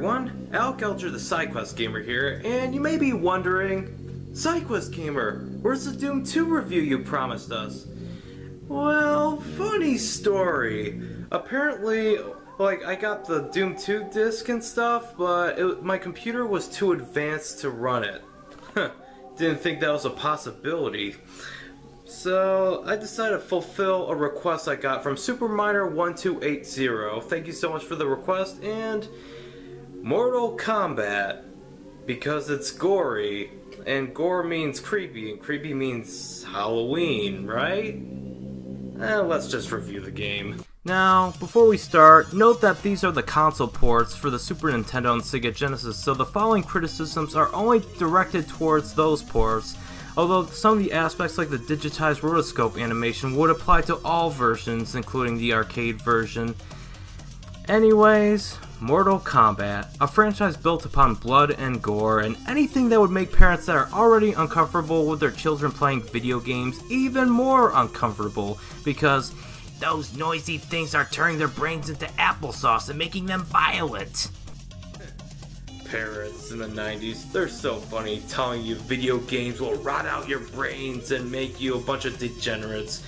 everyone, Alec Elger the SideQuest Gamer here, and you may be wondering, SideQuest Gamer, where's the Doom 2 review you promised us? Well, funny story. Apparently, I got the Doom 2 disc and stuff, but my computer was too advanced to run it. Didn't think that was a possibility. So I decided to fulfill a request I got from SuperMiner1280. Thank you so much for the request. And Mortal Kombat, because it's gory, and gore means creepy, and creepy means Halloween, right? Let's just review the game. Now, before we start, note that these are the console ports for the Super Nintendo and Sega Genesis, so the following criticisms are only directed towards those ports, although some of the aspects like the digitized rotoscope animation would apply to all versions, including the arcade version. Anyways, Mortal Kombat, a franchise built upon blood and gore, and anything that would make parents that are already uncomfortable with their children playing video games even more uncomfortable, because those noisy things are turning their brains into applesauce and making them violent. Parents in the 90s, they're so funny, telling you video games will rot out your brains and make you a bunch of degenerates.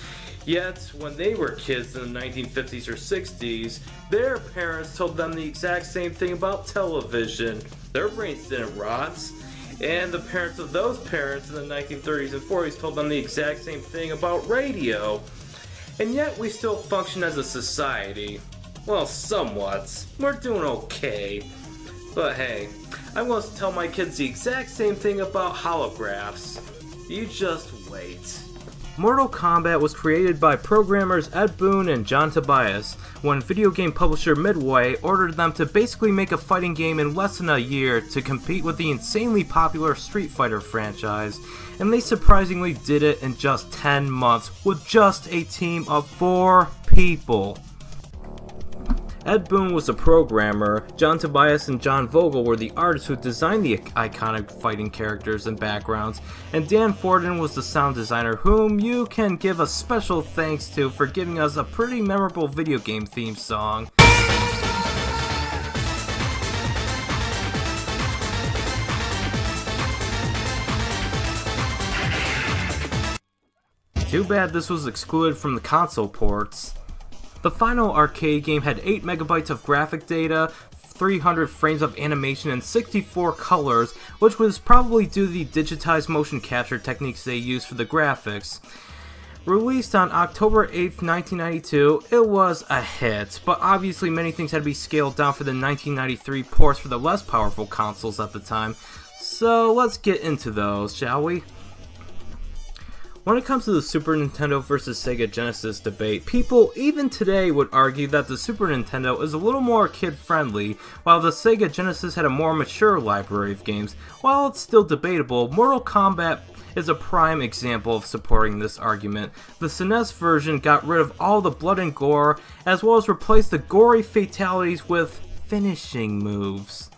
Yet, when they were kids in the 1950s or 60s, their parents told them the exact same thing about television. Their brains didn't rot. And the parents of those parents in the 1930s and 40s told them the exact same thing about radio. And yet we still function as a society. Well, somewhat. We're doing okay. But hey, I'm going to tell my kids the exact same thing about holographs. You just wait. Mortal Kombat was created by programmers Ed Boon and John Tobias when video game publisher Midway ordered them to basically make a fighting game in less than a year to compete with the insanely popular Street Fighter franchise, and they surprisingly did it in just 10 months with just a team of 4 people. Ed Boon was the programmer, John Tobias and John Vogel were the artists who designed the iconic fighting characters and backgrounds, and Dan Forden was the sound designer, whom you can give a special thanks to for giving us a pretty memorable video game theme song. Too bad this was excluded from the console ports. The final arcade game had 8 megabytes of graphic data, 300 frames of animation, and 64 colors, which was probably due to the digitized motion capture techniques they used for the graphics. Released on October 8th, 1992, it was a hit, but obviously many things had to be scaled down for the 1993 ports for the less powerful consoles at the time, so let's get into those, shall we? When it comes to the Super Nintendo versus Sega Genesis debate, people even today would argue that the Super Nintendo is a little more kid-friendly, while the Sega Genesis had a more mature library of games. While it's still debatable, Mortal Kombat is a prime example of supporting this argument. The SNES version got rid of all the blood and gore, as well as replaced the gory fatalities with finishing moves.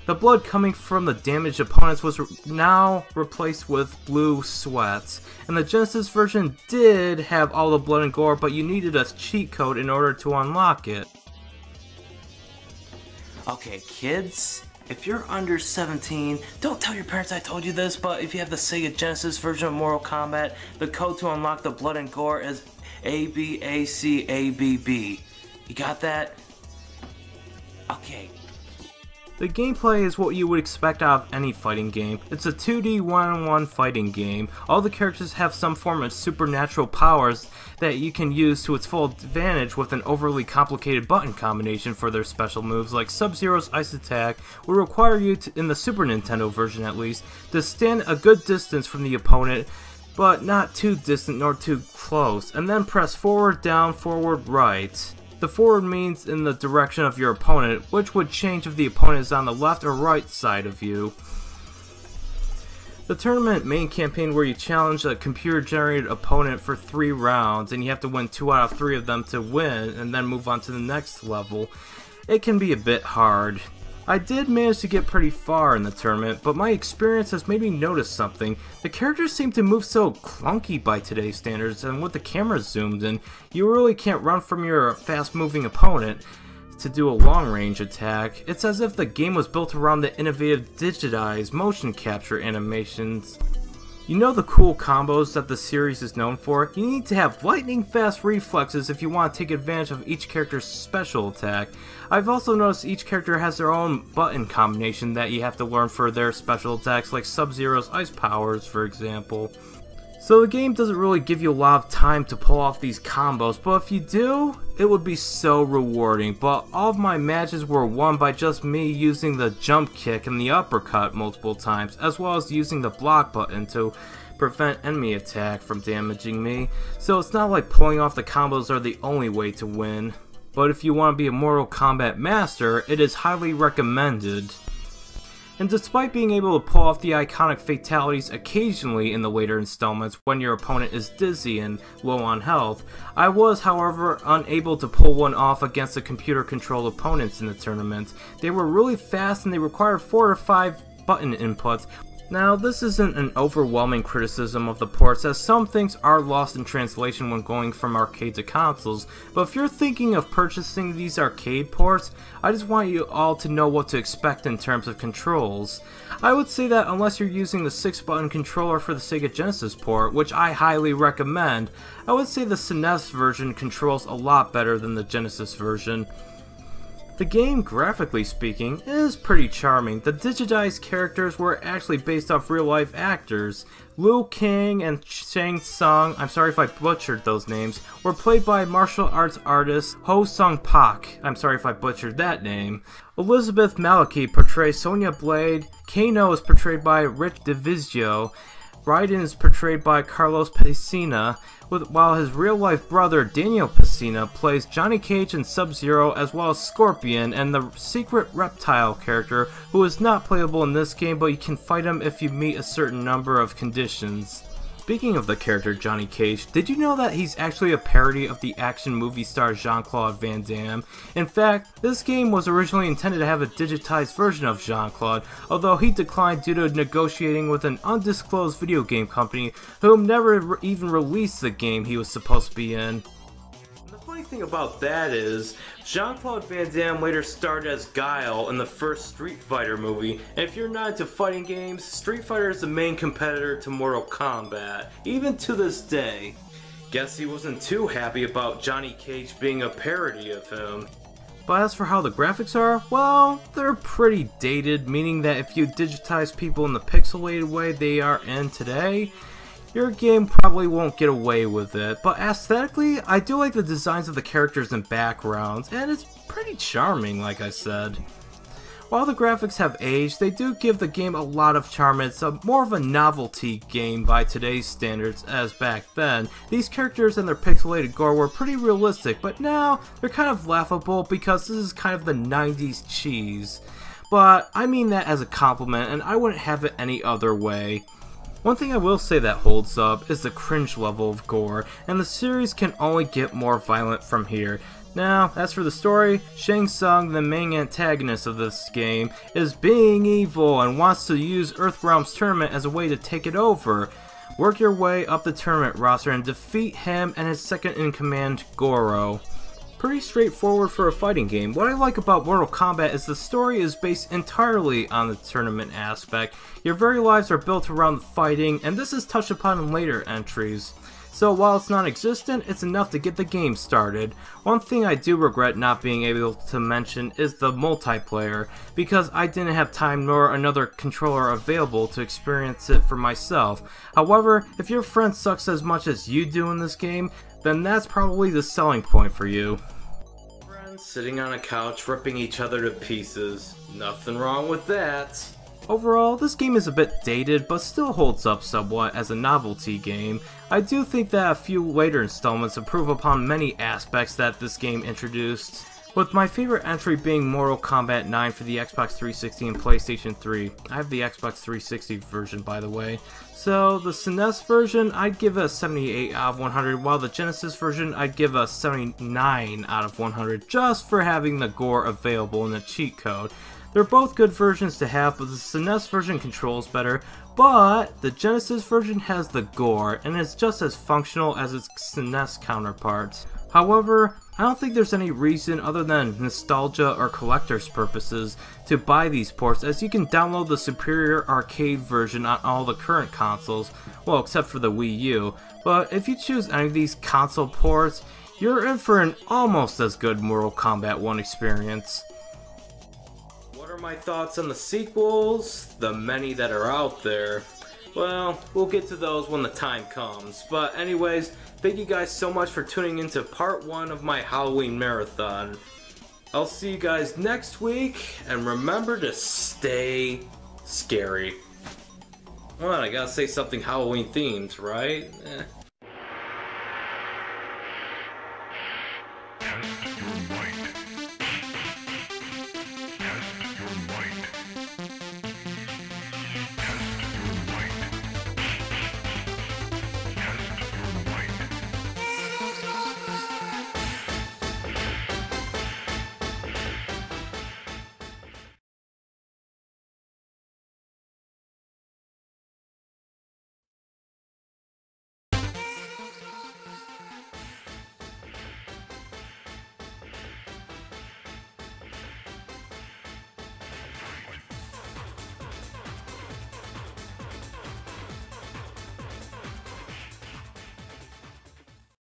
The blood coming from the damaged opponents was now replaced with blue sweat, and the Genesis version did have all the blood and gore, but you needed a cheat code in order to unlock it. Okay, kids, if you're under 17, don't tell your parents I told you this, but if you have the Sega Genesis version of Mortal Kombat, the code to unlock the blood and gore is ABACABB. You got that? Okay. The gameplay is what you would expect out of any fighting game. It's a 2D one-on-one fighting game. All the characters have some form of supernatural powers that you can use to its full advantage with an overly complicated button combination for their special moves, like Sub-Zero's Ice Attack will require you to, in the Super Nintendo version at least, to stand a good distance from the opponent, but not too distant nor too close, and then press forward, down, forward, right. The forward means in the direction of your opponent, which would change if the opponent is on the left or right side of you. The tournament main campaign where you challenge a computer-generated opponent for 3 rounds, and you have to win 2 out of 3 of them to win, and then move on to the next level. It can be a bit hard. I did manage to get pretty far in the tournament, but my experience has made me notice something. The characters seem to move so clunky by today's standards, and with the camera zoomed in, you really can't run from your fast-moving opponent. to do a long-range attack. It's as if the game was built around the innovative digitized motion capture animations. You know the cool combos that the series is known for? You need to have lightning-fast reflexes if you want to take advantage of each character's special attack. I've also noticed each character has their own button combination that you have to learn for their special attacks, like Sub-Zero's ice powers, for example. So the game doesn't really give you a lot of time to pull off these combos, but if you do, it would be so rewarding. But all of my matches were won by just me using the jump kick and the uppercut multiple times, as well as using the block button to prevent enemy attack from damaging me. So it's not like pulling off the combos are the only way to win. But if you want to be a Mortal Kombat master, it is highly recommended. And despite being able to pull off the iconic fatalities occasionally in the later installments when your opponent is dizzy and low on health, I was, however, unable to pull one off against the computer-controlled opponents in the tournament. They were really fast and they required 4 or 5 button inputs. Now, this isn't an overwhelming criticism of the ports, as some things are lost in translation when going from arcade to consoles, but if you're thinking of purchasing these arcade ports, I just want you all to know what to expect in terms of controls. I would say that unless you're using the 6-button controller for the Sega Genesis port, which I highly recommend, I would say the SNES version controls a lot better than the Genesis version. The game, graphically speaking, is pretty charming. The digitized characters were actually based off real-life actors. Liu Kang and Shang Tsung, I'm sorry if I butchered those names, were played by martial arts artist Ho Sung Pak, I'm sorry if I butchered that name. Elizabeth Malachy portrays Sonya Blade, Kano is portrayed by Rich DeVizio, Raiden is portrayed by Carlos Pesina, while his real-life brother Daniel Pesina plays Johnny Cage and Sub-Zero, as well as Scorpion and the secret reptile character who is not playable in this game, but you can fight him if you meet a certain number of conditions. Speaking of the character Johnny Cage, did you know that he's actually a parody of the action movie star Jean-Claude Van Damme? In fact, this game was originally intended to have a digitized version of Jean-Claude, although he declined due to negotiating with an undisclosed video game company whom never even released the game he was supposed to be in. The funny thing about that is, Jean-Claude Van Damme later starred as Guile in the first Street Fighter movie, and if you're not into fighting games, Street Fighter is the main competitor to Mortal Kombat, even to this day. Guess he wasn't too happy about Johnny Cage being a parody of him. But as for how the graphics are, well, they're pretty dated, meaning that if you digitize people in the pixelated way they are in today, your game probably won't get away with it, but aesthetically, I do like the designs of the characters and backgrounds, and it's pretty charming, like I said. While the graphics have aged, they do give the game a lot of charm, and it's more of a novelty game by today's standards as back then. These characters and their pixelated gore were pretty realistic, but now they're kind of laughable because this is kind of the 90s cheese. But I mean that as a compliment, and I wouldn't have it any other way. One thing I will say that holds up is the cringe level of gore, and the series can only get more violent from here. Now, as for the story, Shang Tsung, the main antagonist of this game, is being evil and wants to use Earthrealm's tournament as a way to take it over. Work your way up the tournament roster and defeat him and his second-in-command, Goro. Pretty straightforward for a fighting game. What I like about Mortal Kombat is the story is based entirely on the tournament aspect. Your very lives are built around fighting, and this is touched upon in later entries. So while it's non-existent, it's enough to get the game started. One thing I do regret not being able to mention is the multiplayer, because I didn't have time nor another controller available to experience it for myself. However, if your friend sucks as much as you do in this game, then that's probably the selling point for you. Friends sitting on a couch ripping each other to pieces. Nothing wrong with that. Overall, this game is a bit dated, but still holds up somewhat as a novelty game. I do think that a few later installments improve upon many aspects that this game introduced, with my favorite entry being Mortal Kombat 9 for the Xbox 360 and PlayStation 3. I have the Xbox 360 version, by the way. So, the SNES version, I'd give a 78 out of 100, while the Genesis version, I'd give a 79 out of 100, just for having the gore available in the cheat code. They're both good versions to have, but the SNES version controls better, but the Genesis version has the gore, and is just as functional as its SNES counterparts. However, I don't think there's any reason other than nostalgia or collector's purposes to buy these ports, as you can download the superior arcade version on all the current consoles, well except for the Wii U, but if you choose any of these console ports, you're in for an almost as good Mortal Kombat 1 experience. What are my thoughts on the sequels? The many that are out there. Well, we'll get to those when the time comes. But anyways, thank you guys so much for tuning into part 1 of my Halloween marathon. I'll see you guys next week, and remember to stay scary. Well, I gotta say something Halloween themed, right?